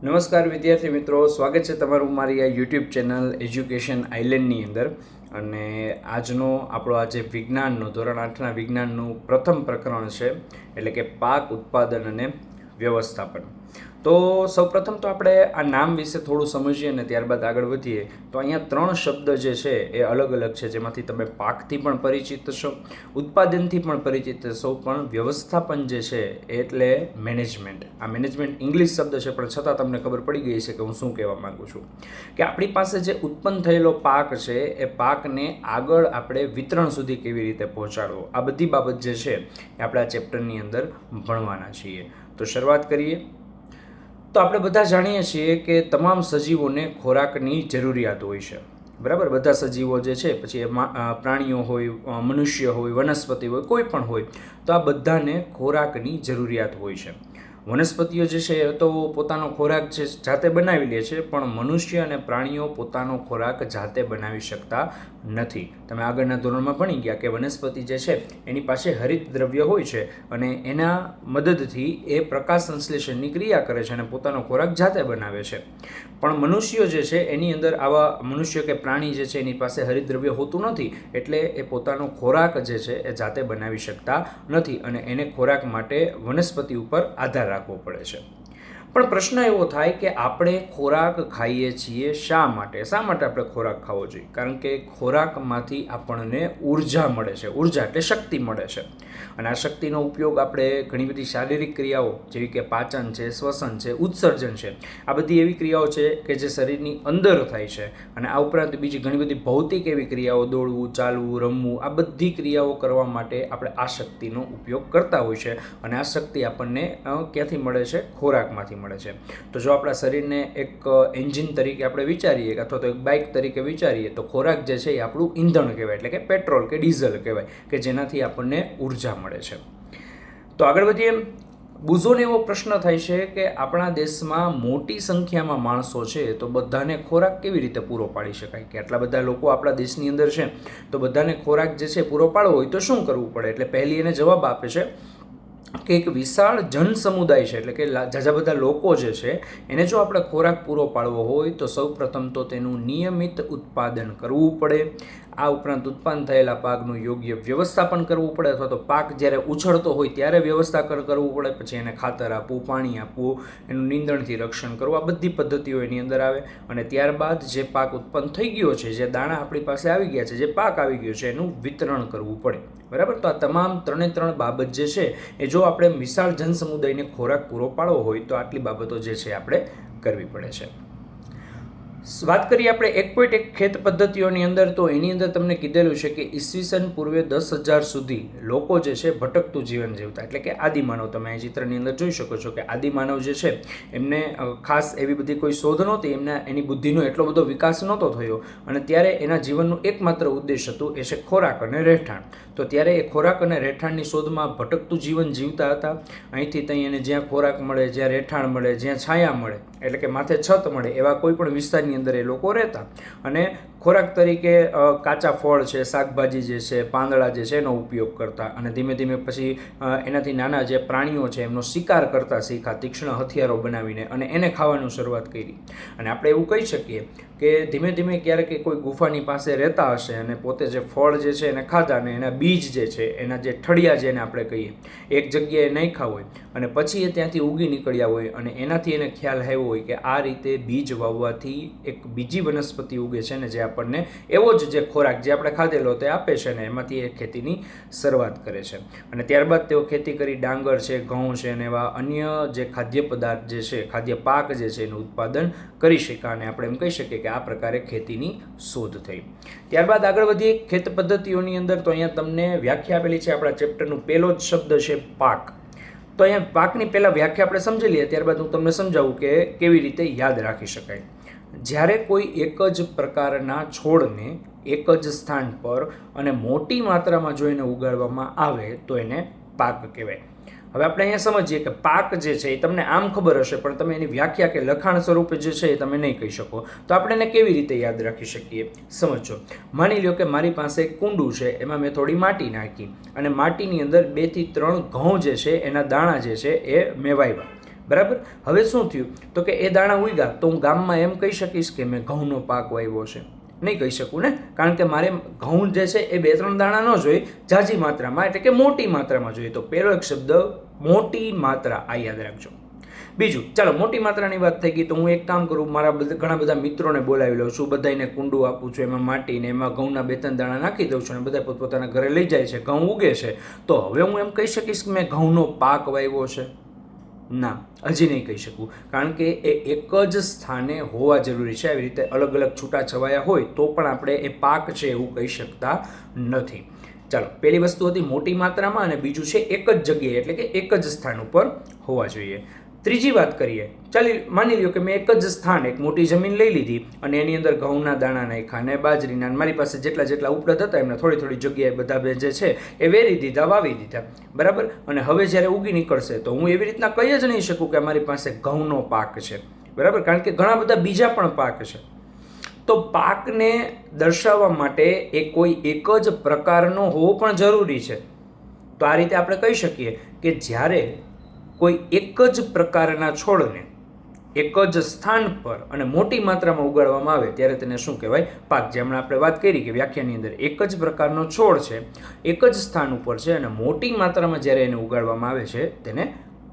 નમસ્કાર વિદ્યાર્થી મિત્રો, સ્વાગત છે તમારું મારી આ યુટ્યુબ ચેનલ એજ્યુકેશન આઇલેન્ડની અંદર. અને આજનો આપણો આજે વિજ્ઞાનનો ધોરણ 8ના વિજ્ઞાનનું પ્રથમ પ્રકરણ છે, એટલે કે પાક ઉત્પાદન અને વ્યવસ્થાપન. તો સૌપ્રથમ તો આપણે આ નામ વિશે થોડું સમજીએ અને ત્યારબાદ આગળ વધીએ. તો અહીંયા 3 શબ્દ જે છે એ અલગ અલગ છે, જેમાંથી તમે પાકથી પણ પરિચિત છો, ઉત્પાદનથી પણ પરિચિત છો, પણ વ્યવસ્થાપન જે છે એટલે મેનેજમેન્ટ. આ મેનેજમેન્ટ ઇંગ્લિશ શબ્દ છે, પણ છતાં તમને ખબર પડી ગઈ છે કે હું શું કહેવા માગું છું. કે આપણી પાસે જે ઉત્પન્ન થયેલો પાક છે એ પાકને આગળ આપણે વિતરણ સુધી કેવી રીતે પહોંચાડવો, આ બધી બાબત જે છે એ આપણે આ ચેપ્ટરની અંદર ભણવાના છીએ. તો શરૂઆત કરીએ. તો આપણે બધા જાણીએ છીએ કે તમામ સજીવોને ખોરાકની જરૂરિયાત હોય છે, બરાબર. બધા સજીવો જે છે, પછી એ પ્રાણીઓ હોય, મનુષ્ય હોય, વનસ્પતિ હોય, કોઈ પણ હોય, તો આ બધાને ખોરાકની જરૂરિયાત હોય છે. વનસ્પતિઓ જે છે એ તો પોતાનો ખોરાક છે જાતે બનાવી લે છે, પણ મનુષ્ય અને પ્રાણીઓ પોતાનો ખોરાક જાતે બનાવી શકતા નથી. તમે આગળના ધોરણમાં ભણી ગયા કે વનસ્પતિ જે છે એની પાસે હરિત દ્રવ્ય હોય છે અને એના મદદથી એ પ્રકાશ સંશ્લેષણની ક્રિયા કરે છે અને પોતાનો ખોરાક જાતે બનાવે છે. પણ મનુષ્યો જે છે એની અંદર આવા મનુષ્ય કે પ્રાણી જે છે એની પાસે હરિત દ્રવ્ય હોતું નથી, એટલે એ પોતાનો ખોરાક જે છે એ જાતે બનાવી શકતા નથી અને એને ખોરાક માટે વનસ્પતિ ઉપર આધાર રાખવો પડે છે. પણ પ્રશ્ન એવો થાય કે આપણે ખોરાક ખાઈએ છીએ શા માટે? શા માટે આપણે ખોરાક ખાવો જોઈએ? કારણ કે ખોરાકમાંથી આપણને ઉર્જા મળે છે. ઉર્જા એટલે શક્તિ મળે છે, અને આ શક્તિનો ઉપયોગ આપણે ઘણી બધી શારીરિક ક્રિયાઓ જેવી કે પાચન છે, શ્વસન છે, ઉત્સર્જન છે, આ બધી એવી ક્રિયાઓ છે કે જે શરીરની અંદર થાય છે. અને આ ઉપરાંત બીજી ઘણી બધી ભૌતિક એવી ક્રિયાઓ, દોડવું, ચાલવું, રમવું, આ બધી ક્રિયાઓ કરવા માટે આપણે આ શક્તિનો ઉપયોગ કરતા હોય છે. અને આ શક્તિ આપણને ક્યાંથી મળે છે? ખોરાકમાંથી મળે છે. તો જો આપણા શરીરને એક એન્જિન તરીકે આપણે વિચારીએ અથવા તો એક બાઇક તરીકે વિચારીએ, તો ખોરાક જે છે એ આપણું ઈંધણ કહેવાય, એટલે કે પેટ્રોલ કે ડીઝલ કહેવાય, કે જેનાથી આપણને ઉર્જા મળે છે. તો આગળ વધીએ. બુઝોને એવો પ્રશ્ન થાય છે કે આપણા દેશમાં મોટી સંખ્યામાં માણસો છે, તો બધાને ખોરાક કેવી રીતે પૂરો પાડી શકાય? કે આટલા બધા લોકો આપણા દેશની અંદર છે, તો બધાને ખોરાક જે છે પૂરો પાડવો હોય તો શું કરવું પડે? એટલે પહેલી એને જવાબ આપે છે કે એક વિશાળ જન સમુદાય છે, એટલે કે ઝાઝા બધા લોકો જે છે એને જો આપણે ખોરાક પૂરો પાડવો હોય તો સૌ પ્રથમ તો તેનું નિયમિત ઉત્પાદન કરવું પડે. આ ઉપરાંત ઉત્પન્ન થયેલા પાકનું યોગ્ય વ્યવસ્થાપન કરવું પડે, અથવા તો પાક જ્યારે ઉછળતો હોય ત્યારે વ્યવસ્થાપન કરવું પડે. પછી એને ખાતર આપવું, પાણી આપવું, એનું નીંદણથી રક્ષણ કરવું, આ બધી પદ્ધતિઓ એની અંદર આવે. અને ત્યારબાદ જે પાક ઉત્પન્ન થઈ ગયો છે, જે દાણા આપણી પાસે આવી ગયા છે, જે પાક આવી ગયો છે, એનું વિતરણ કરવું પડે, બરાબર. તો આ તમામ 3 બાબત જે છે એ જો આપણે વિશાળ જન સમુદાયને ખોરાક પૂરો પાડવો હોય તો આટલી બાબતો જે છે આપણે કરવી પડે છે. વાત કરીએ આપણે 1.1 ખેત પદ્ધતિઓની અંદર, તો એની અંદર તમને કીધેલું છે કે ઈસવીસન પૂર્વે 10,000 સુધી લોકો જે છે ભટકતું જીવન જીવતા, એટલે કે આદિમાનવ. તમે આ ચિત્રની અંદર જોઈ શકો છો કે આદિમાનવ જે છે એમને ખાસ એવી બધી કોઈ શોધ નહોતી, એની બુદ્ધિનો એટલો બધો વિકાસ નહોતો થયો, અને ત્યારે એના જીવનનું એકમાત્ર ઉદ્દેશ હતું એ છે ખોરાક અને રહેઠાણ. તો ત્યારે એ ખોરાક અને રહેઠાણની શોધમાં ભટકતું જીવન જીવતા હતા. અહીંથી ત્યાં એને જ્યાં ખોરાક મળે, જ્યાં રહેઠાણ મળે, જ્યાં છાયા મળે, એટલે કે માથે છત મળે, એવા કોઈ પણ વિસ્તારની અંદર એ લોકો રહેતા. અને ખોરાક તરીકે કાચા ફળ છે, શાકભાજી જે છે, પાંદડા જે છે એનો ઉપયોગ કરતા. અને ધીમે ધીમે પછી એનાથી નાના જે પ્રાણીઓ છે એમનો શિકાર કરતા શીખા, તીક્ષ્ણ હથિયારો બનાવીને, અને એને ખાવાનું શરૂઆત કરી. અને આપણે એવું કહી શકીએ કે ધીમે ધીમે ક્યારેક કોઈ ગુફાની પાસે રહેતા હશે અને પોતે જે ફળ જે છે એને ખાધા, અને એના બીજ જે છે, એના જે ઠળિયા જેને આપણે કહીએ, એક જગ્યાએ નાખ્યા હોય અને પછી એ ત્યાંથી ઉગી નીકળ્યા હોય, અને એનાથી એને ખ્યાલ આવ્યો હોય કે આ રીતે બીજ વાવવાથી એક બીજી વનસ્પતિ ઉગે છે ને જે આપણને એવો જ જે ખોરાક જે આપણે ખાધેલો તે આપે છે, ને એમાંથી એ ખેતીની શરૂઆત કરે છે. અને ત્યારબાદ તેઓ ખેતી કરી ડાંગર છે, ઘઉં છે, અને એવા અન્ય જે ખાદ્ય પદાર્થ જે છે, ખાદ્ય પાક જે છે એનું ઉત્પાદન કરી શક્યા. અને આપણે એમ કહી શકીએ કે આ પ્રકારે ખેતીની શોધ થઈ. ત્યારબાદ આગળ વધીએ ખેત પદ્ધતિઓની અંદર. તો અહીંયા તમને વ્યાખ્યા આપેલી છે. આપણા ચેપ્ટરનું પહેલો જ શબ્દ છે પાક. તો અહીંયા પાકની પહેલાં વ્યાખ્યા આપણે સમજી લઈએ, ત્યારબાદ હું તમને સમજાવું કે કેવી રીતે યાદ રાખી શકાય. જ્યારે કોઈ એક જ પ્રકારના છોડને એક જ સ્થાન પર અને મોટી માત્રામાં જો એને ઉગાડવામાં આવે તો એને પાક કહેવાય. હવે આપણે અહીંયા સમજીએ કે પાક જે છે એ તમને આમ ખબર હશે, પણ તમે એની વ્યાખ્યા કે લખાણ સ્વરૂપે જે છે એ તમે નહીં કહી શકો. તો આપણે એને કેવી રીતે યાદ રાખી શકીએ? સમજો. માની લો કે મારી પાસે એક કુંડું છે, એમાં મેં થોડી માટી નાખી, અને માટીની અંદર 2 થી 3 ઘઉં જે છે એના દાણા જે છે એ મેં વાવ્યા, બરાબર. હવે શું થયું તો કે એ દાણા ઉગ્યા તો હું ગામમાં એમ કહી શકીશ કે મેં ઘઉંનો પાક વાવ્યો છે? નહીં કહી શકું ને, કારણ કે મારે ઘઉં જે છે એ 2-3 દાણા ન જોઈએ, ઝાઝી માત્રામાં, એટલે કે મોટી માત્રામાં જોઈએ. તો પહેલો એક શબ્દ મોટી માત્રા, આ યાદ રાખજો. બીજું, ચાલો મોટી માત્રાની વાત થઈ ગઈ તો હું એક કામ કરું, મારા ઘણા બધા મિત્રોને બોલાવી લઉં છું, બધાને કુંડું આપું છું, એમાં માટીને એમાં ઘઉંના 2-3 દાણા નાખી દઉં છું અને બધા પોતપોતાના ઘરે લઈ જાય છે, ઘઉં ઉગે છે. તો હવે હું એમ કહી શકીશ કે મેં ઘઉંનો પાક વાવ્યો છે? ના, હજી નહીં કહી શકું, કારણ કે એ એક જ સ્થાને હોવા જરૂરી છે. આવી રીતે અલગ અલગ છૂટાછવાયા હોય તો પણ આપણે એ પાક છે એવું કહી શકતા નથી. ચાલો, પહેલી વસ્તુ હતી મોટી માત્રામાં અને બીજું છે એક જ જગ્યાએ, એટલે કે એક જ સ્થાન ઉપર હોવા જોઈએ. ત્રીજી વાત કરીએ, ચાલી માની લ્યો કે મેં એક જ સ્થાન, એક મોટી જમીન લઈ લીધી અને એની અંદર ઘઉંના દાણા નાખ્યા અને બાજરીના, મારી પાસે જેટલા ઉપલબ્ધ હતા એમને થોડી જગ્યાએ બધા જે છે એ વેરી દીધા, વાવી દીધા, બરાબર. અને હવે જ્યારે ઉગી નીકળશે તો હું એવી રીતના કહી જ નહીં શકું કે મારી પાસે ઘઉંનો પાક છે, બરાબર, કારણ કે ઘણા બધા બીજા પણ પાક છે. તો પાકને દર્શાવવા માટે એ કોઈ એક જ પ્રકારનો હોવો પણ જરૂરી છે. તો આ રીતે આપણે કહી શકીએ કે જ્યારે કોઈ એક જ પ્રકારના છોડને એક જ સ્થાન પર અને મોટી માત્રામાં ઉગાડવામાં આવે ત્યારે તેને શું કહેવાય? પાક. જે હમણાં આપણે વાત કરી કે વ્યાખ્યાની અંદર એક જ પ્રકારનો છોડ છે, એક જ સ્થાન ઉપર છે અને મોટી માત્રામાં જ્યારે એને ઉગાડવામાં આવે છે તેને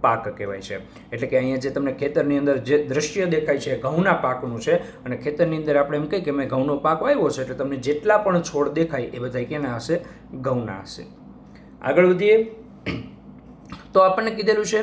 પાક કહેવાય છે. એટલે કે અહીંયા જે તમને ખેતરની અંદર જે દ્રશ્ય દેખાય છે ઘઉંના પાકનું છે, અને ખેતરની અંદર આપણે એમ કહીએ કે મેં ઘઉંનો પાક વાવ્યો છે, એટલે તમને જેટલા પણ છોડ દેખાય એ બધા કેના હશે? ઘઉંના હશે. આગળ વધીએ તો આપણને કીધેલું છે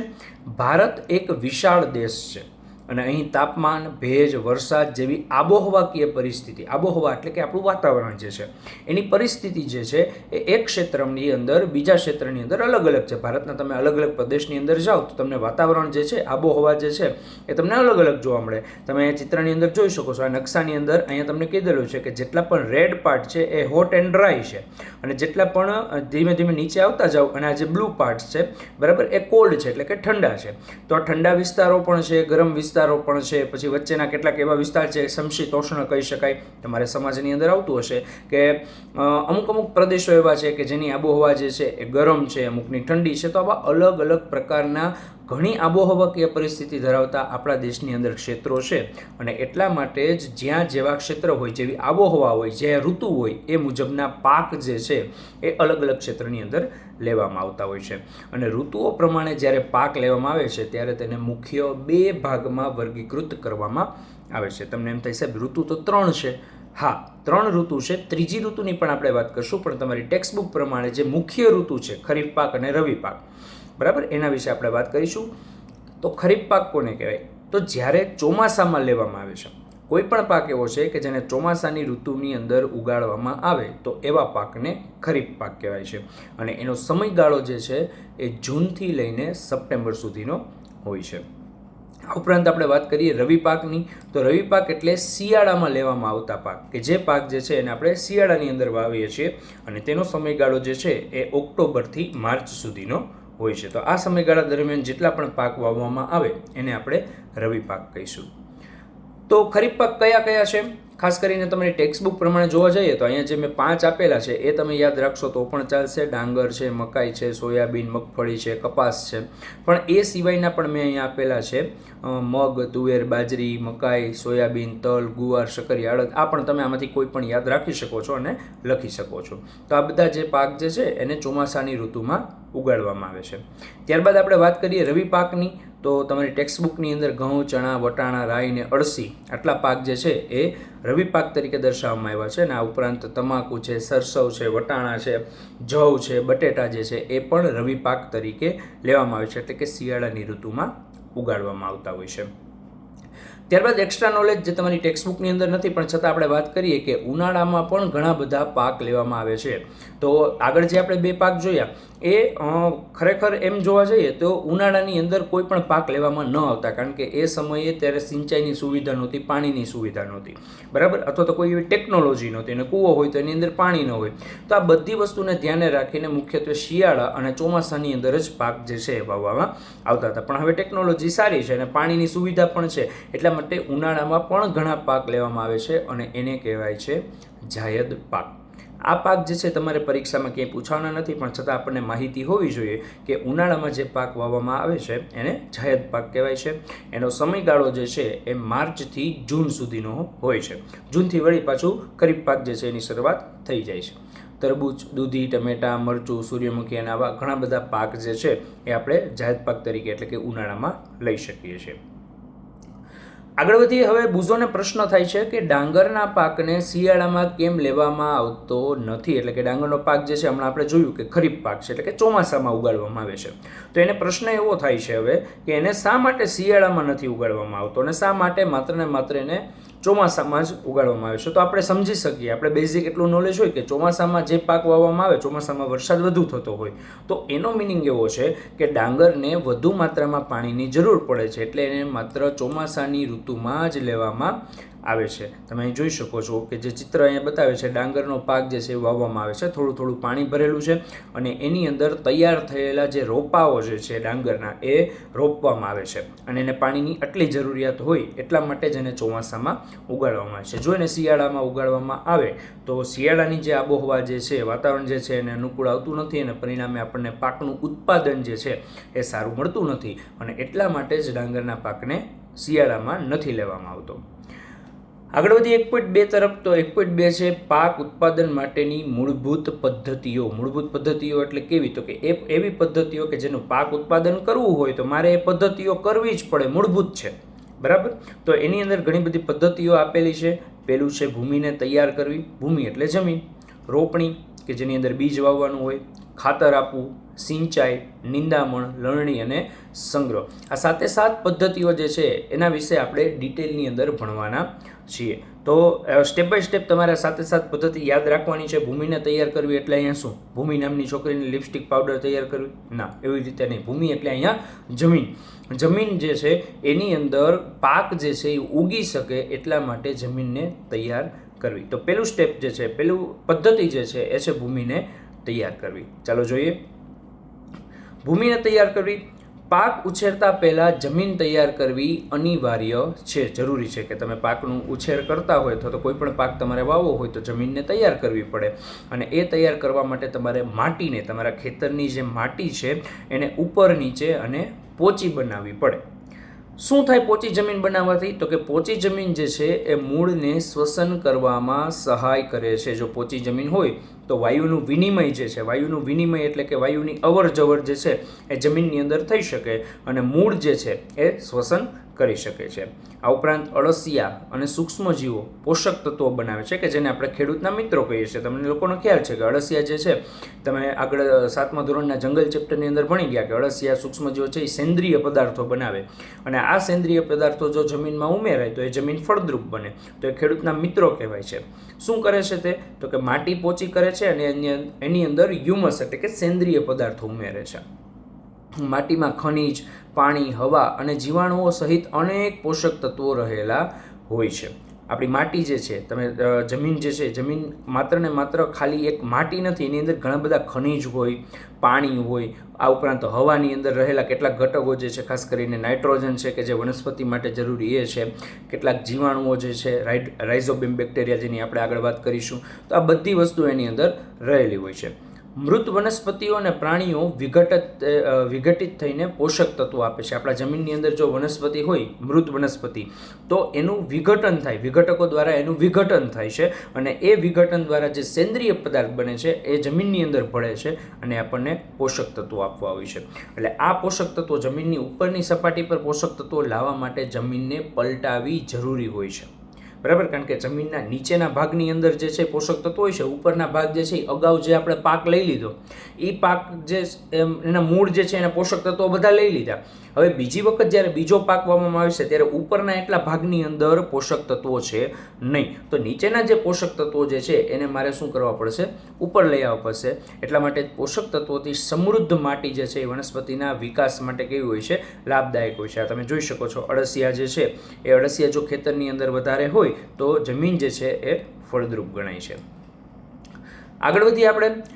ભારત એક વિશાળ દેશ છે અને અહીં તાપમાન, ભેજ, વરસાદ જેવી આબોહવાકીય પરિસ્થિતિ, આબોહવા એટલે કે આપણું વાતાવરણ જે છે એની પરિસ્થિતિ જે છે એ એક ક્ષેત્રની અંદર બીજા ક્ષેત્રની અંદર અલગ અલગ છે. ભારતના તમે અલગ અલગ પ્રદેશની અંદર જાઓ તો તમને વાતાવરણ જે છે, આબોહવા જે છે એ તમને અલગ અલગ જોવા મળે. તમે અહીંયા ચિત્રની અંદર જોઈ શકો છો, આ નકશાની અંદર અહીંયા તમને કીધેલું છે કે જેટલા પણ રેડ પાર્ટ છે એ હોટ એન્ડ ડ્રાય છે અને જેટલા પણ ધીમે ધીમે નીચે આવતા જાઓ અને આ જે બ્લુ પાર્ટ છે, બરાબર, એ કોલ્ડ છે એટલે કે ઠંડા છે. તો આ ઠંડા વિસ્તારો પણ છે, ગરમ વિસ્તારો પણ છે, પછી વચ્ચેના કેટલાક એવા વિસ્તાર છે સમશીતોષ્ણ કહી શકાય. તમારે સમાજની અંદર આવતું હશે કે અમુક પ્રદેશો એવા છે કે જેની આબોહવા જે છે એ ગરમ છે, અમુકની ઠંડી છે. તો આવા અલગ અલગ પ્રકારના ઘણી આબોહવાકીય પરિસ્થિતિ ધરાવતા આપણા દેશની અંદર ક્ષેત્રો છે અને એટલા માટે જ જ્યાં જેવા ક્ષેત્ર હોય, જેવી આબોહવા હોય, જે ઋતુ હોય એ મુજબના પાક જે છે એ અલગ અલગ ક્ષેત્રની અંદર લેવામાં આવતા હોય છે. અને ઋતુઓ પ્રમાણે જ્યારે પાક લેવામાં આવે છે ત્યારે તેને મુખ્ય 2 ભાગમાં વર્ગીકૃત કરવામાં આવે છે. તમને એમ થાય સાહેબ ઋતુ તો 3 છે. હા, 3 ઋતુ છે. ત્રીજી ઋતુની પણ આપણે વાત કરશું, પણ તમારી ટેક્સ્ટ બુક પ્રમાણે જે મુખ્ય ઋતુ છે ખરીફ પાક અને રવિ પાક, બરાબર, એના વિશે આપણે વાત કરીશું. તો ખરીફ પાક કોને કહેવાય? તો જ્યારે ચોમાસામાં લેવામાં આવે છે. કોઈ પણ પાક એવો છે કે જેને ચોમાસાની ઋતુની અંદર ઉગાડવામાં આવે તો એવા પાકને ખરીફ પાક કહેવાય છે અને એનો સમયગાળો જે છે એ જૂનથી લઈને સપ્ટેમ્બર સુધીનો હોય છે. આ ઉપરાંત આપણે વાત કરીએ રવિ પાકની, તો રવિ પાક એટલે શિયાળામાં લેવામાં આવતા પાક, કે જે પાક જે છે એને આપણે શિયાળાની અંદર વાવીએ છીએ અને તેનો સમયગાળો જે છે એ ઓક્ટોબરથી માર્ચ સુધીનો હોય છે. તો આ સમયગાળા દરમિયાન જેટલા પણ પાક વાવવામાં આવે એને આપણે રવિ પાક કહીશું. તો ખરીફ પાક કયા કયા છે? ખાસ કરીને તમારી ટેક્સ્ટ બુક પ્રમાણે જોવા જઈએ તો અહીંયા જે મેં 5 આપેલા છે એ તમે યાદ રાખશો તો પણ ચાલશે. ડાંગર છે, મકાઈ છે, સોયાબીન, મગફળી છે, કપાસ છે, પણ એ સિવાયના પણ મેં અહીંયા આપેલા છે મગ, તુવેર, બાજરી, મકાઈ, સોયાબીન, તલ, ગુવાર, શક્કરી, અડદ. આ પણ તમે આમાંથી કોઈ પણ યાદ રાખી શકો છો અને લખી શકો છો. તો આ બધા જે પાક જે છે એને ચોમાસાની ઋતુમાં ઉગાડવામાં આવે છે. ત્યારબાદ આપણે વાત કરીએ રવિ પાકની, તો તમારી ટેક્સ્ટ બુકની અંદર ઘઉં, ચણા, વટાણા, રાઈ ને અળસી આટલા પાક જે છે એ રવિ પાક તરીકે દર્શાવવામાં આવ્યા છે. અને આ ઉપરાંત તમાકુ છે, સરસવ છે, વટાણા છે, જવ છે, બટેટા જે છે એ પણ રવિ પાક તરીકે લેવામાં આવે છે, એટલે કે શિયાળાની ઋતુમાં ઉગાડવામાં આવતા હોય છે. ત્યારબાદ એક્સ્ટ્રા નોલેજ જે તમારી ટેક્સ્ટ બુકની અંદર નથી પણ છતાં આપણે વાત કરીએ કે ઉનાળામાં પણ ઘણા બધા પાક લેવામાં આવે છે. તો આગળ જે આપણે 2 પાક જોયા એ ખરેખર એમ જોવા જઈએ તો ઉનાળાની અંદર કોઈ પણ પાક લેવામાં ન આવતા, કારણ કે એ સમયે ત્યારે સિંચાઈની સુવિધા નહોતી, પાણીની સુવિધા નહોતી, બરાબર, અથવા તો કોઈ એવી ટેકનોલોજી નહોતી અને કૂવો હોય તો એની અંદર પાણી ન હોય. તો આ બધી વસ્તુને ધ્યાને રાખીને મુખ્યત્વે શિયાળા અને ચોમાસાની અંદર જ પાક જે છે એ વાવવામાં આવતા હતા. પણ હવે ટેકનોલોજી સારી છે અને પાણીની સુવિધા પણ છે, એટલા માટે ઉનાળામાં પણ ઘણા પાક લેવામાં આવે છે અને એને કહેવાય છે જાયદ પાક. આ પાક જે છે તમારે પરીક્ષામાં ક્યાંય પૂછવાના નથી, પણ છતાં આપણને માહિતી હોવી જોઈએ કે ઉનાળામાં જે પાક વાવવામાં આવે છે એને જાયદ પાક કહેવાય છે. એનો સમયગાળો જે છે એ માર્ચથી જૂન સુધીનો હોય છે. જૂનથી વળી પાછું ખરીફ પાક જે છે એની શરૂઆત થઈ જાય છે. તરબૂચ, દૂધી, ટમેટાં, મરચું, સૂર્યમુખી અને આવા ઘણા બધા પાક જે છે એ આપણે જાયદ પાક તરીકે એટલે કે ઉનાળામાં લઈ શકીએ છીએ. આગળ વધીએ. હવે બુઝોને પ્રશ્ન થાય છે કે ડાંગરના પાકને શિયાળામાં કેમ લેવામાં આવતો નથી, એટલે કે ડાંગરનો પાક જે છે હમણાં આપણે જોયું કે ખરીફ પાક છે એટલે કે ચોમાસામાં ઉગાડવામાં આવે છે. તો એને પ્રશ્ન એવો થાય છે હવે કે એને શા માટે શિયાળામાં નથી ઉગાડવામાં આવતો અને શા માટે માત્ર ને માત્ર એને ચોમાસામાં જ ઉગાડવામાં આવે છે. તો આપણે સમજી શકીએ, આપણે બેઝિક એટલું નોલેજ હોય કે ચોમાસામાં જે પાક વાવવામાં આવે, ચોમાસામાં વરસાદ વધુ થતો હોય, તો એનો મિનિંગ એવો છે કે ડાંગરને વધુ માત્રામાં પાણીની જરૂર પડે છે, એટલે એને માત્ર ચોમાસાની ઋતુમાં જ લેવામાં આવે છે. તમે અહીં જોઈ શકો છો કે જે ચિત્ર અહીંયા બતાવે છે, ડાંગરનો પાક જે છે એ વાવવામાં આવે છે, થોડું થોડું પાણી ભરેલું છે અને એની અંદર તૈયાર થયેલા જે રોપાઓ જે છે ડાંગરના એ રોપવામાં આવે છે અને એને પાણીની આટલી જરૂરિયાત હોય એટલા માટે જ એને ચોમાસામાં ઉગાડવામાં આવે છે. જો એને શિયાળામાં ઉગાડવામાં આવે તો શિયાળાની જે આબોહવા જે છે, વાતાવરણ જે છે એને અનુકૂળ આવતું નથી અને પરિણામે આપણને પાકનું ઉત્પાદન જે છે એ સારું મળતું નથી અને એટલા માટે જ ડાંગરના પાકને શિયાળામાં નથી લેવામાં આવતો. આગળ વધી 1.2 તરફ. તો 1.2 છે પાક ઉત્પાદન માટેની મૂળભૂત પદ્ધતિઓ. મૂળભૂત પદ્ધતિઓ એટલે કેવી? તો કે એવી પદ્ધતિઓ કે જેનું પાક ઉત્પાદન કરવું હોય તો મારે એ પદ્ધતિઓ કરવી જ પડે, મૂળભૂત છે, બરાબર. તો એની અંદર ઘણી બધી પદ્ધતિઓ આપેલી છે. પહેલું છે ભૂમિને તૈયાર કરવી. ભૂમિ એટલે જમીન. રોપણી કે જેની અંદર બીજ વાવવાનું હોય. ખાતર આપવું, સિંચાઈ, નિંદામણ, લણણી અને સંગ્રહ. આ 7 પદ્ધતિઓ જે છે એના વિશે આપણે ડિટેલની અંદર ભણવાના છીએ. તો સ્ટેપ બાય સ્ટેપ તમારે 7 પદ્ધતિ યાદ રાખવાની છે. ભૂમિને તૈયાર કરવી એટલે અહીંયા શું? ભૂમિ નામની છોકરીને લિપસ્ટિક પાવડર તૈયાર કરવી? ના, એવી રીતે નહીં. ભૂમિ એટલે અહીંયા જમીન. જમીન જે છે એની અંદર પાક જે છે એ ઉગી શકે એટલા માટે જમીનને તૈયાર કરવી. તો પેલું સ્ટેપ જે છે, પેલું પદ્ધતિ જે છે એ છે ભૂમિને તૈયાર કરવી. ચાલો જોઈએ. ભૂમિને તૈયાર કરવી. પાક ઉછેરતા પહેલાં જમીન તૈયાર કરવી અનિવાર્ય છે, જરૂરી છે કે તમે પાકનું ઉછેર કરતા હોય તો કોઈ પણ પાક તમારે વાવવો હોય તો જમીનને તૈયાર કરવી પડે અને એ તૈયાર કરવા માટે તમારે માટીને, તમારા ખેતરની જે માટી છે એને ઉપર નીચે અને પોચી બનાવવી પડે. શું થાય પોચી જમીન બનાવવાથી? તો કે પોચી જમીન જે છે એ મૂળને શ્વસન કરવામાં સહાય કરે છે. જો પોચી જમીન હોય તો વાયુનું વિનિમય જે છે, વાયુનું વિનિમય એટલે કે વાયુની અવર જવર જે છે એ જમીનની અંદર થઈ શકે અને મૂળ જે છે એ શ્વસન કરી શકે છે. આ ઉપરાંત અળસિયા અને સૂક્ષ્મજીવો પોષક તત્વો બનાવે છે કે જેને આપણે ખેડૂતના મિત્રો કહીએ છીએ. તમને લોકોનો ખ્યાલ છે કે અળસિયા જે છે, તમે આગળ 7મા ધોરણના જંગલ ચેપ્ટરની અંદર ભણી ગયા કે અળસિયા, સૂક્ષ્મજીવો છે એ સેન્દ્રિય પદાર્થો બનાવે અને આ સેન્દ્રિય પદાર્થો જો જમીનમાં ઉમેરાય તો એ જમીન ફળદ્રુપ બને, તો એ ખેડૂતના મિત્રો કહેવાય છે. શું કરે છે તે? તો કે માટી પોચી કરે છે અને એની અંદર હ્યુમસ એટલે કે સેન્દ્રિય પદાર્થો ઉમેરે છે. માટીમાં ખનિજ, પાણી, હવા અને જીવાણુઓ સહિત અનેક પોષક તત્વો રહેલા હોય છે. આપણી માટી જે છે, તમે જમીન જે છે, જમીન માત્ર ને માત્ર ખાલી એક માટી નથી, એની અંદર ઘણા બધા ખનિજ હોય, પાણી હોય, આ ઉપરાંત હવાની અંદર રહેલા કેટલાક ઘટકો જે છે, ખાસ કરીને નાઇટ્રોજન છે કે જે વનસ્પતિ માટે જરૂરી એ છે, કેટલાક જીવાણુઓ જે છે, રાઇઝોબિયમ બેક્ટેરિયા જેની આપણે આગળ વાત કરીશું, તો આ બધી વસ્તુ એની અંદર રહેલી હોય છે. મૃત વનસ્પતિઓ અને પ્રાણીઓ વિઘટિત થઈને પોષક તત્વો આપે છે. આપણા જમીનની અંદર જો વનસ્પતિ હોય, મૃત વનસ્પતિ, તો એનું વિઘટન થાય, વિઘટકો દ્વારા એનું વિઘટન થાય છે અને એ વિઘટન દ્વારા જે સેન્દ્રિય પદાર્થ બને છે એ જમીનની અંદર ભળે છે અને આપણને પોષક તત્વો આપવા હોય છે. એટલે આ પોષક તત્વો જમીનની ઉપરની સપાટી પર પોષક તત્વો લાવવા માટે જમીનને પલટાવી જરૂરી હોય છે, બરાબર. કારણ કે જમીનના નીચેના ભાગની અંદર જે છે પોષક તત્વો હોય છે, ઉપરના ભાગ જે છે અગાઉ જે આપણે પાક લઈ લીધો એ પાક જે એના મૂળ જે છે એના પોષક તત્વો બધા લઈ લીધા. હવે બીજી વખત જ્યારે બીજો પાક વાવવામાં આવે છે ત્યારે ઉપરના એટલા ભાગની અંદર પોષક તત્વો છે નહીં, તો નીચેના જે પોષક તત્વો જે છે એને મારે શું કરવા પડશે? ઉપર લઈ આવવા પડશે. એટલા માટે પોષક તત્વોથી સમૃદ્ધ માટી જે છે એ વનસ્પતિના વિકાસ માટે કેવી હોય છે? લાભદાયક હોય છે. આ તમે જોઈ શકો છો અળસિયા જે છે એ અળસિયા જો ખેતરની અંદર વધારે હોય તો જમીન જે છે એ ફળદ્રુપ ગણાય છે. આગળ વધીએ આપણે.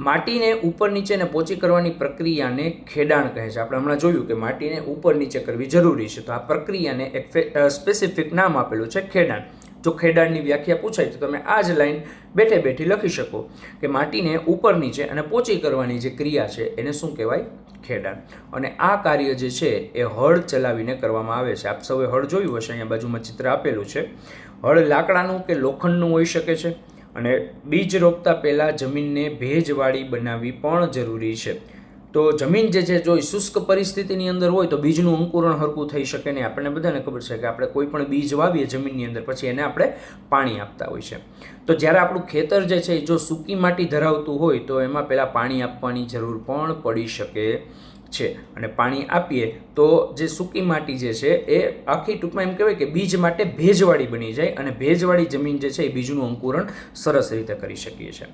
માટીને ઉપર નીચે ને પોચી કરવાની પ્રક્રિયાને ખેડાણ કહે છે. આપણે હમણાં જોયું કે માટીને ઉપર નીચે કરવી જરૂરી છે, તો આ પ્રક્રિયાને એક સ્પેસિફિક નામ આપેલું છે ખેડાણ. જો ખેડાણની વ્યાખ્યા પૂછાય તો તમે આ જ લાઈન બેઠે બેઠી લખી શકો કે માટીને ઉપર નીચે અને પોચી કરવાની જે ક્રિયા છે એને શું કહેવાય? ખેડાણ. અને આ કાર્ય જે છે એ હળ ચલાવીને કરવામાં આવે છે. આપ સૌએ હળ જોયું હશે, અહીંયા બાજુમાં ચિત્ર આપેલું છે. હળ લાકડાનું કે લોખંડનું હોઈ શકે છે. અને બીજ રોપતા પહેલાં જમીનને ભેજવાળી બનાવવી પણ જરૂરી છે. તો જમીન જે છે જો શુષ્ક પરિસ્થિતિની અંદર હોય તો બીજનું અંકુરણ હરખું થઈ શકે નહીં. આપણને બધાને ખબર છે કે આપણે કોઈ પણ બીજ વાવીએ જમીનની અંદર, પછી એને આપણે પાણી આપતા હોય છે. તો જ્યારે આપણું ખેતર જે છે જો સૂકી માટી ધરાવતું હોય તો એમાં પહેલાં પાણી આપવાની જરૂર પણ પડી શકે છે. અને પાણી આપીએ તો જે સૂકી માટી જે છે એ આખી ટૂંકમાં એમ કહેવાય કે બીજ માટે ભેજવાળી બની જાય, અને ભેજવાળી જમીન જે છે એ બીજનું અંકુરણ સરસ રીતે કરી શકીએ છીએ.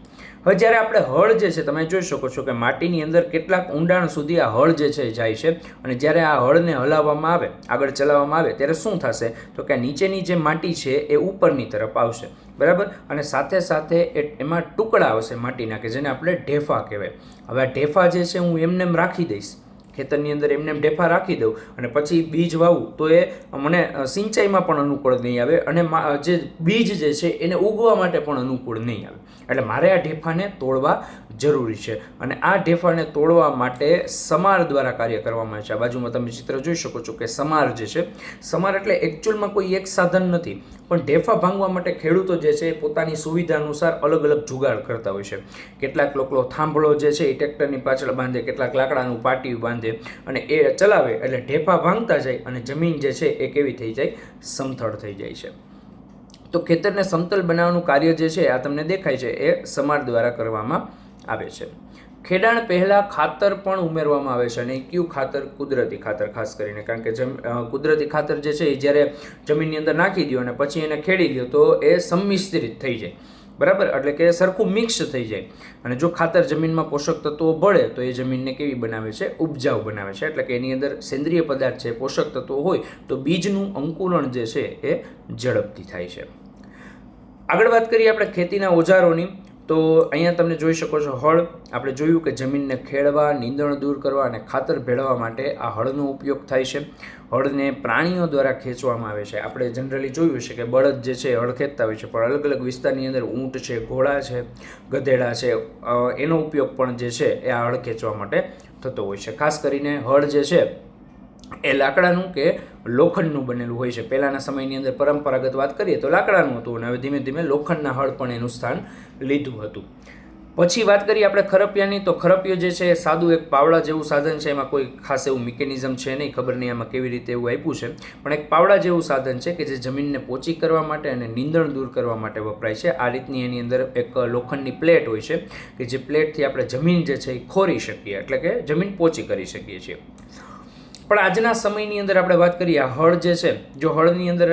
હવે જ્યારે આપણે હળ જે છે તમે જોઈ શકો છો કે માટીની અંદર કેટલાક ઊંડાણ સુધી આ હળ જે છે જાય છે, અને જ્યારે આ હળને હલાવવામાં આવે, આગળ ચલાવવામાં આવે ત્યારે શું થશે તો કે નીચેની જે માટી છે એ ઉપરની તરફ આવશે, બરાબર. અને સાથે સાથે એમાં ટુકડા આવશે માટીના કે જેને આપણે ઢેફા કહેવાય. હવે આ ઢેફા જે છે હું એમને રાખી દઈશ ખેતરની અંદર, એમને ઢેફા રાખી દઉં અને પછી બીજ વાવું તો એ મને સિંચાઈમાં પણ અનુકૂળ નહીં આવે, અને જે બીજ જે છે એને ઉગવા માટે પણ અનુકૂળ નહીં આવે. એટલે મારે આ ઢેફાને તોડવા જરૂરી છે. અને આ ઢેફાને તોડવા માટે સમાર દ્વારા કાર્ય કરવામાં આવે છે. આ બાજુમાં તમે ચિત્ર જોઈ શકો છો કે સમાર જે છે, સમાર એટલે એકચ્યુઅલમાં કોઈ એક સાધન નથી, પણ ઢેફા ભાંગવા માટે ખેડૂતો જે છે એ પોતાની સુવિધા અનુસાર અલગ અલગ જુગાડ કરતા હોય છે. કેટલાક લોકો થાંભળો જે છે એ ટ્રેક્ટરની પાછળ બાંધે, કેટલાક લાકડાનું પાટિયું બાંધે અને એ ચલાવે એટલે ઢેફા ભાંગતા જાય અને જમીન જે છે એ કેવી થઈ જાય? સમથળ થઈ જાય છે. તો ખેતરને સમતલ બનાવવાનું કાર્ય જે છે આ તમને દેખાય છે એ સમાર દ્વારા કરવામાં આવે છે. ખેડાણ પહેલાં ખાતર પણ ઉમેરવામાં આવે છે, અને કયું ખાતર? કુદરતી ખાતર ખાસ કરીને, કારણ કે કુદરતી ખાતર જે છે એ જ્યારે જમીનની અંદર નાખી દો અને પછી એને ખેડી દો તો એ સંમિશ્રિત થઈ જાય, બરાબર. એટલે કે સરખું મિક્સ થઈ જાય. અને જો ખાતર જમીનમાં પોષક તત્વો ભળે તો એ જમીનને કેવી બનાવે છે? ઉપજાઉ બનાવે છે. એટલે કે એની અંદર સેન્દ્રિય પદાર્થ છે, પોષક તત્વો હોય તો બીજનું અંકુરણ જે છે એ ઝડપથી થાય છે. આગળ વાત કરીએ આપણે ખેતીના ઓજારોની, તો અહીંયા તમે જોઈ શકો છો હળ. આપણે જોયું કે જમીનને ખેડવા, નીંદણ દૂર કરવા અને ખાતર ભેળવવા માટે આ હળનો ઉપયોગ થાય છે. હળને પ્રાણીઓ દ્વારા ખેંચવામાં આવે છે. આપણે જનરલી જોયું છે કે બળદ જે છે હળ ખેંચતા હોય છે, પણ અલગ અલગ વિસ્તારની અંદર ઊંટ છે, ઘોડા છે, ગધેડા છે, એનો ઉપયોગ પણ જે છે એ આ હળ ખેંચવા માટે થતો હોય છે. ખાસ કરીને હળ જે છે એ લાકડાનું કે લોખંડનું બનેલું હોય છે. પહેલાંના સમયની અંદર પરંપરાગત વાત કરીએ તો લાકડાનું હતું, અને હવે ધીમે ધીમે લોખંડના હળ પણ એનું સ્થાન લીધું હતું. પછી વાત કરીએ આપણે ખરપિયાની, તો ખરપિયો જે છે એ સાદું એક પાવડા જેવું સાધન છે. એમાં કોઈ ખાસ એવું મિકેનિઝમ છે નહીં, ખબર નહીં આમાં કેવી રીતે એવું આપ્યું છે, પણ એક પાવડા જેવું સાધન છે કે જે જમીનને પોચી કરવા માટે અને નીંદણ દૂર કરવા માટે વપરાય છે. આ રીતની એની અંદર એક લોખંડની પ્લેટ હોય છે કે જે પ્લેટથી આપણે જમીન જે છે એ ખોરી શકીએ, એટલે કે જમીન પોચી કરી શકીએ છીએ. પણ આજના સમયની અંદર આપણે વાત કરીએ, આ હળ જે છે, જો હળની અંદર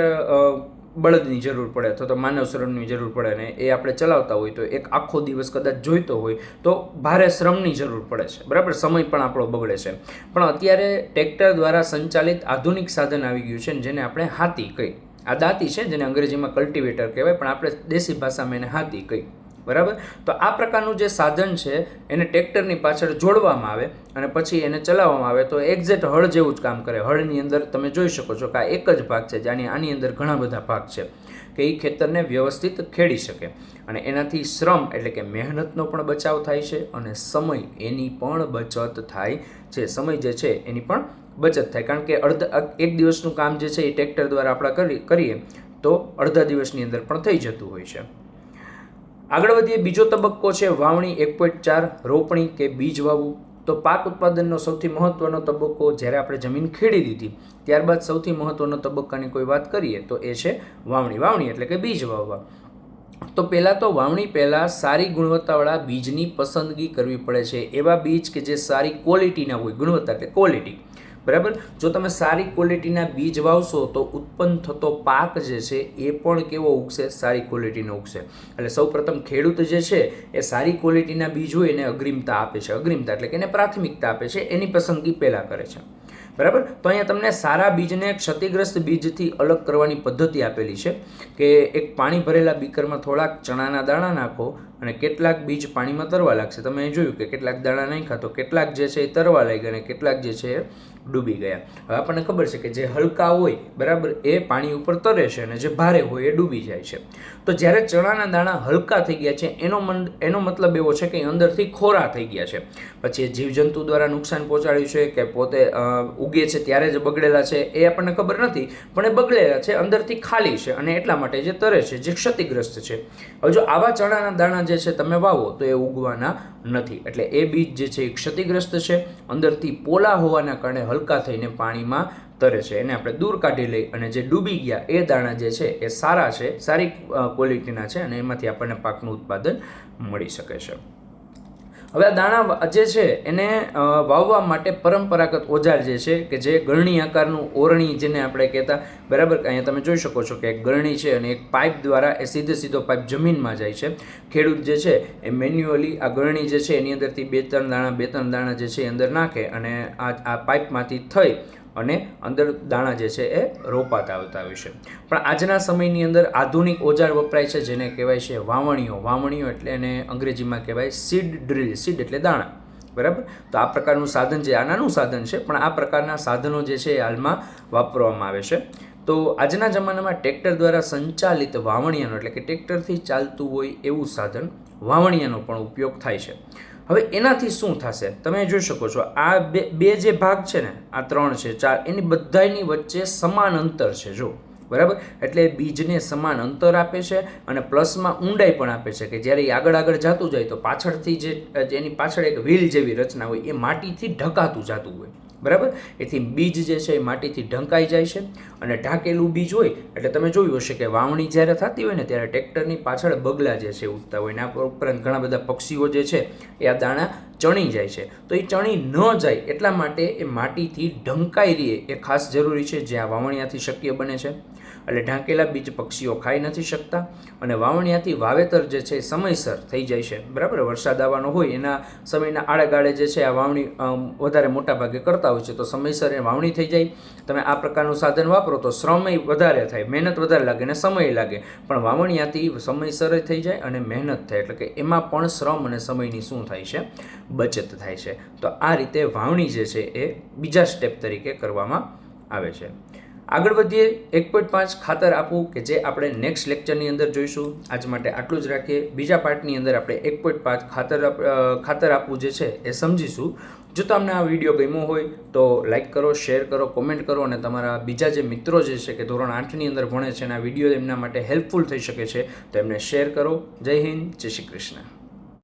બળદની જરૂર પડે અથવા તો માનવ શ્રમની જરૂર પડે ને એ આપણે ચલાવતા હોય તો એક આખો દિવસ કદાચ જોઈતો હોય તો ભારે શ્રમની જરૂર પડે છે, બરાબર. સમય પણ આપણો બગડે છે. પણ અત્યારે ટ્રેક્ટર દ્વારા સંચાલિત આધુનિક સાધન આવી ગયું છે, જેને આપણે હાથી કહી. આ દાંતી છે, જેને અંગ્રેજીમાં કલ્ટિવેટર કહેવાય, પણ આપણે દેશી ભાષામાં એને હાથી કહી, બરાબર. તો આ પ્રકારનું જે સાધન છે એને ટ્રેક્ટરની પાછળ જોડવામાં આવે અને પછી એને ચલાવવામાં આવે તો એક્ઝેક્ટ હળ જેવું જ કામ કરે. હળની અંદર તમે જોઈ શકો છો કે આ એક જ ભાગ છે, આની અંદર ઘણા બધા ભાગ છે કે એ ખેતરને વ્યવસ્થિત ખેડી શકે. અને એનાથી શ્રમ એટલે કે મહેનતનો પણ બચાવ થાય છે અને સમય એની પણ બચત થાય છે. સમય જે છે એની પણ બચત થાય, કારણ કે એક દિવસનું કામ જે છે એ ટ્રેક્ટર દ્વારા આપણે કરીએ તો અડધા દિવસની અંદર પણ થઈ જતું હોય છે. આગળ વધીએ, બીજો તબક્કો છે વાવણી 1.4 રોપણી કે બીજ વાવવું. તો પાક ઉત્પાદનનો સૌથી મહત્વનો તબક્કો જ્યારે આપણે જમીન ખેડી દીધી ત્યારબાદ સૌથી મહત્વનો તબક્કાની કોઈ વાત કરીએ તો એ છે વાવણી. વાવણી એટલે કે બીજ વાવવા. તો પહેલાં તો વાવણી પહેલાં સારી ગુણવત્તાવાળા બીજની પસંદગી કરવી પડે છે. એવા બીજ કે જે સારી ક્વોલિટીના હોય, ગુણવત્તા એટલે ક્વોલિટી, બરાબર. જો તમે સારી ક્વોલિટીના બીજ વાવશો તો ઉત્પન્ન થતો પાક જે છે એ પણ કેવો ઉગશે? સારી ક્વોલિટીનો ઉગશે. એટલે સૌપ્રથમ ખેડૂત જે છે એ સારી ક્વોલિટીના બીજ હોય એને અગ્રિમતા આપે છે. અગ્રિમતા એટલે કે એને પ્રાથમિકતા આપે છે, એની પસંદગી પહેલાં કરે છે, બરાબર. તો અહીંયા તમને સારા બીજને ક્ષતિગ્રસ્ત બીજથી અલગ કરવાની પદ્ધતિ આપેલી છે કે એક પાણી ભરેલા બીકરમાં થોડાક ચણાના દાણા નાખો અને કેટલાક બીજ પાણીમાં તરવા લાગશે. તમે જોયું કે કેટલાક દાણા નાખ્યા તો કેટલાક જે છે એ તરવા લાગ્યા અને કેટલાક જે છે એ ડૂબી ગયા. હવે આપણને ખબર છે કે જે હલકા હોય બરાબર એ પાણી ઉપર તરે છે અને જે ભારે હોય એ ડૂબી જાય છે. તો જ્યારે ચણાના દાણા હલકા થઈ ગયા છે એનો મતલબ એવો છે કે અંદરથી ખોરા થઈ ગયા છે. પછી એ જીવજંતુ દ્વારા નુકસાન પહોંચાડ્યું છે કે પોતે ઉગે છે ત્યારે જ બગડેલા છે એ આપણને ખબર નથી, પણ એ બગડેલા છે, અંદરથી ખાલી છે અને એટલા માટે જે તરે છે, જે ક્ષતિગ્રસ્ત છે. હવે જો આવા ચણાના દાણા જે છે તમે વાવો તો એ ઉગવાના નથી. એટલે એ બીજ જે છે એ ક્ષતિગ્રસ્ત છે, અંદરથી પોલા હોવાના કારણે હલકા થઈને પાણીમાં તરે છે. એને આપણે દૂર કાઢી લઈ અને જે ડૂબી ગયા એ દાણા જે છે એ સારા છે, સારી ક્વોલિટીના છે અને એમાંથી આપણને પાકનું ઉત્પાદન મળી શકે છે. હવે આ દાણા જે છે એને વાવવા માટે પરંપરાગત ઓજાર જે છે કે જે ગળણી આકારનું ઓરણી જેને આપણે કહેતા, બરાબર. અહીંયા તમે જોઈ શકો છો કે એક ગળણી છે અને એક પાઇપ દ્વારા એ સીધો પાઇપ જમીનમાં જાય છે. ખેડૂત જે છે એ મેન્યુઅલી આ ગળણી જે છે એની અંદરથી બે ત્રણ દાણા જે છે એ અંદર નાખે અને આ પાઇપમાંથી થઈ અને અંદર દાણા જે છે એ રોપાતા આવતા હોય છે. પણ આજના સમયની અંદર આધુનિક ઓજાર વપરાય છે જેને કહેવાય છે વાવણીઓ એટલે એને અંગ્રેજીમાં કહેવાય સીડ ડ્રીલ. સીડ એટલે દાણા, બરાબર. તો આ પ્રકારનું સાધન છે, આ નાનું સાધન છે પણ આ પ્રકારના સાધનો જે છે એ હાલમાં વાપરવામાં આવે છે. તો આજના જમાનામાં ટ્રેક્ટર દ્વારા સંચાલિત વાવણીયાનો એટલે કે ટ્રેક્ટરથી ચાલતું હોય એવું સાધન વાવણીયાનો પણ ઉપયોગ થાય છે. હવે એનાથી શું થશે તમે જોઈ શકો છો, આ બે જે ભાગ છે ને, આ 3 છે 4, એની બધાની વચ્ચે સમાન અંતર છે, જો બરાબર. એટલે બીજને સમાન અંતર આપે છે અને પ્લસમાં ઊંડાઈ પણ આપે છે કે જ્યારે એ આગળ જતું જાય તો પાછળથી જે એની પાછળ એક વ્હીલ જેવી રચના હોય એ માટીથી ઢંકાતું જતું હોય, બરાબર. એથી બીજ જે છે એ માટીથી ઢંકાઈ જાય છે અને ઢાંકેલું બીજ હોય એટલે તમે જોયું હશે કે વાવણી જ્યારે થતી હોય ને ત્યારે ટ્રેક્ટરની પાછળ બગલા જે છે ઉગતા હોય ને આ ઉપરાંત ઘણા બધા પક્ષીઓ જે છે એ આ દાણા ચણી જાય છે. તો એ ચણી ન જાય એટલા માટે એ માટીથી ઢંકાઈ રહે એ ખાસ જરૂરી છે, જે આ વાવણીયાથી શક્ય બને છે. એટલે ઢાંકેલા બીજ પક્ષીઓ ખાઈ નથી શકતા અને વાવણીયાથી વાવેતર જે છે સમયસર થઈ જાય છે, બરાબર. વરસાદ આવવાનો હોય એના સમયના આડેગાળે જે છે આ વાવણી વધારે મોટા ભાગે કરતા હોય છે, તો સમયસર એ વાવણી થઈ જાય. તમે આ પ્રકારનું સાધન વાપરો તો શ્રમય વધારે થાય, મહેનત વધારે લાગે અને સમય લાગે, પણ વાવણીયાથી સમયસર થઈ જાય અને મહેનત થાય, એટલે કે એમાં પણ શ્રમ અને સમયની શું થાય છે, બચત થાય છે. તો આ રીતે વાવણી જે છે એ બીજા સ્ટેપ તરીકે કરવામાં આવે છે. આગળ વધીએ 1.5 ખાતર આપવું કે જે આપણે નેક્સ્ટ લેક્ચરની અંદર જોઈશું. આજ માટે આટલું જ રાખીએ. બીજા પાર્ટની અંદર આપણે 1.5 ખાતર આપવું જે છે એ સમજીશું. જો તમને આ વિડીયો ગમ્યો હોય તો લાઇક કરો, શેર કરો, કોમેન્ટ કરો અને તમારા બીજા જે મિત્રો જે છે કે ધોરણ 8ની અંદર ભણે છે અને આ વિડીયો એમના માટે હેલ્પફુલ થઈ શકે છે તો એમને શેર કરો. જય હિન્દ, જય શ્રી કૃષ્ણ.